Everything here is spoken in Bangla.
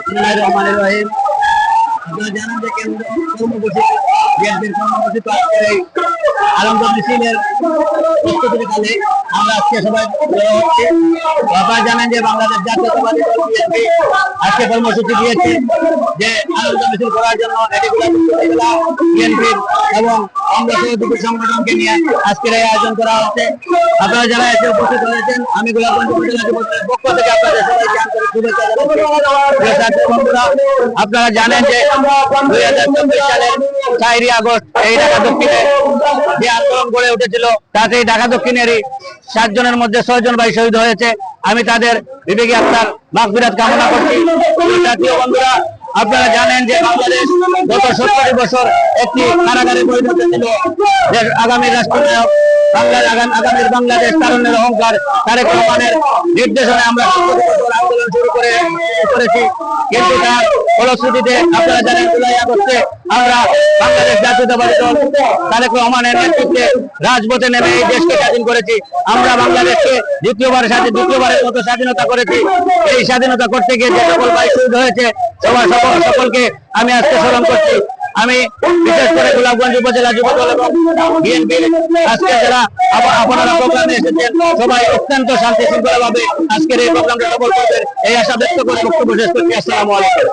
বিসমিল্লাহির রহমানির রহিম। আপনারা জানেন যে কেন্দ্র কর্মসূচি বিএনপির কর্মসূচি তো আজকের এই আনন্দ মিছিলের প্রস্তুতিকালে আমরা আজকে সবাই জড়ো হচ্ছি। আপনারা জানেন যে বাংলাদেশ জাতীয়তাবাদী দল বিএনপি আজকে কর্মসূচি দিয়েছে যে আনন্দ মিছিল করার জন্য বিএনপির এবং অঙ্গ সহযোগী সংগঠনকে নিয়ে আজকের এই আয়োজন করা হচ্ছে। আপনারা যারা এসে উপস্থিত হয়েছেন, আমি গোলাপগঞ্জ উপজেলা যুবদলের পক্ষ থেকে আপনাদের সবাইকে আন্তরিক শুভেচ্ছা জানাচ্ছি। বন্ধুরা, আপনারা জানেন যে 2024 সালের 4 আগস্ট এই ঢাকা দক্ষিণে যে আন্দোলন গড়ে উঠেছিল তাতে ঢাকা দক্ষিণেরই 7 জনের মধ্যে 6 জন ভাই শহীদ হয়েছে। আমি তাদের বিবেকী আত্মার মাগফিরাত কামনা করছি। জাতীয় বন্ধুরা, আপনারা জানেন যে বাংলাদেশ গত 70 বছর একটি কারাগারে পরিণত ছিল। আগামী রাষ্ট্রনায়ক আগামীর বাংলাদেশ তারুণ্যের অহংকার তারেক রহমানের নির্দেশনে আমরা আন্দোলন শুরু করেছি, কিন্তু তার ফলশ্রুতিতে আপনারা জানেন 2 আগস্টে আমরা বাংলাদেশ জাতীয়তাবাদী দল তারেক রহমানের নেতৃত্বে রাজপথে নেমে এই দেশকে স্বাধীন করেছি। আমরা বাংলাদেশকে দ্বিতীয়বারের মতো স্বাধীনতা করেছি। এই স্বাধীনতা করতে গিয়ে যে সকল ভাই শহীদ হয়েছে সকলকে আমি আজকে স্মরণ করছি। আমি বিশেষ করে গোলাপগঞ্জ উপজেলা যুবদল এবং বিএনপির আজকে যারা আপনারা প্রোগ্রামে এসেছেন সবাই অত্যন্ত শান্তি শৃঙ্খলা ভাবে আজকের এই প্রোগ্রামটা সফল করবেন এই আশা ব্যক্ত করে বক্তব্য শেষ করছি। আসসালামু আলাইকুম।